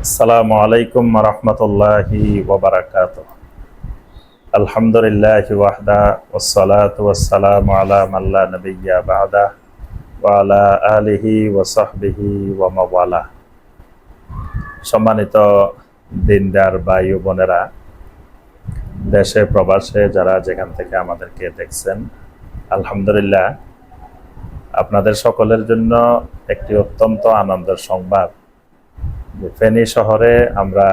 আসসালামু আলাইকুম রহমতুল্লাহি ওয়াবারাকাতুহ। আলহামদুলিল্লাহি ওয়াহদা ওয়াসসালাতু ওয়াসসালামু আলা মান লা নাবিয়্যা বা'দা ওয়া আলা আলিহি ওয়া সাহবিহি ওয়া মাওয়ালা। সম্মানিত দিনদার ভাই ও বোনেরা, দেশে প্রবাসে যারা যেখান থেকে আমাদেরকে দেখছেন, আলহামদুলিল্লাহ, আপনাদের সকলের জন্য একটি অত্যন্ত আনন্দের সংবাদ। ফেনী শহরে আমরা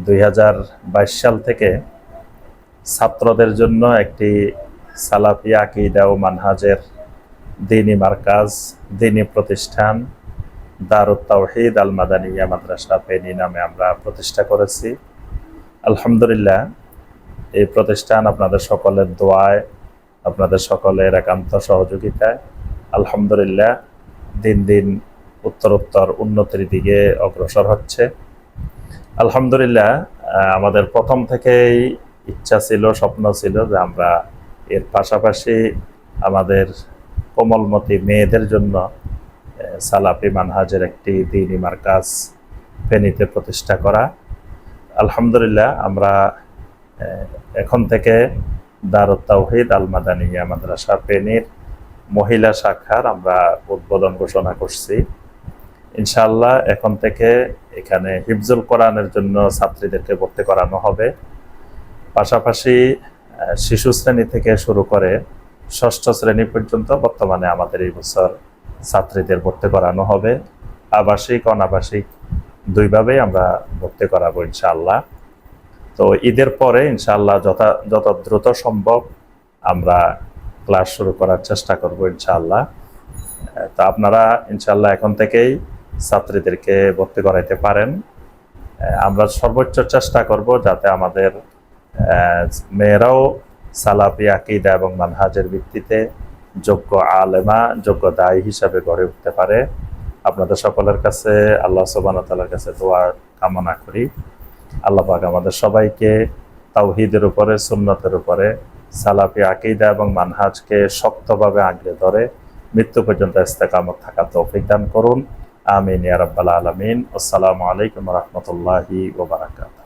2022 সাল থেকে ছাত্রদের জন্য একটি সালাফি আকীদা ও মানহাজের দ্বীনী মারকাজ, দ্বীনী প্রতিষ্ঠান দারুত তাওহীদ আল মাদানিয়া মাদ্রাসা ফেনী নামে আমরা প্রতিষ্ঠা করেছি। আলহামদুলিল্লাহ, এই প্রতিষ্ঠান আপনাদের সকলের দোয়ায়, আপনাদের সকলের একান্ত সহযোগিতায় আলহামদুলিল্লাহ দিন দিন উত্তরোত্তর উন্নতির দিকে অগ্রসর হচ্ছে। আলহামদুলিল্লাহ, আমাদের প্রথম থেকেই ইচ্ছা ছিল, স্বপ্ন ছিল যে আমরা এর পাশাপাশি আমাদের কোমলমতি মেয়েদের জন্য সালাফি মানহাজের একটি দ্বীনী মারকাজ ফেনীতে প্রতিষ্ঠা করা। আলহামদুলিল্লাহ, আমরা এখন থেকে দারুত তাওহীদ আল মাদানিয়া মাদ্রাসা ফেনীর মহিলা শাখার আমরা উদ্বোধন ঘোষণা করছি। ইনশাআল্লাহ এখন থেকে এখানে হিফজুল কোরআনের জন্য ছাত্রীদেরকে ভর্তি করানো হবে। পাশাপাশি শিশু শ্রেণী থেকে শুরু করে ষষ্ঠ শ্রেণী পর্যন্ত বর্তমানে আমাদের এই বছর ছাত্রীদের ভর্তি করানো হবে। আবাসিক অনাবাসিক দুইভাবেই আমরা ভর্তি করাবো ইনশাআল্লাহ। তো ঈদের পরে ইনশাআল্লাহ যত দ্রুত সম্ভব আমরা ক্লাস শুরু করার চেষ্টা করব ইনশাআল্লাহ। তো আপনারা ইনশাআল্লাহ এখন থেকেই ছাত্রীদেরকে ভর্তি করাইতে পারেন। আমরা সর্বোচ্চ চেষ্টা করব যাতে আমাদের মেয়েরাও সালাফি আকীদা এবং মানহাজের ভিত্তিতে যোগ্য আলেমা, যোগ্য দায়ী হিসাবে গড়ে উঠতে পারে। আপনাদের সকলের কাছে আল্লাহ সুবহানাহু ওয়া তাআলার কাছে দোয়া কামনা করি। আল্লাহ পাক আমাদের সবাইকে তাওহীদের উপরে, সুন্নতের উপরে, সালাফি আকীদা এবং মানহাজকে শক্তভাবে আঁকড়ে ধরে মৃত্যু পর্যন্ত ইস্তেকামত থাকার তৌফিক দান করুন। আমিন ইয়া রাব্বাল আলামিন। আসসালামু আলাইকুম ওয়া রাহমাতুল্লাহি ওয়া বারাকাতুহু।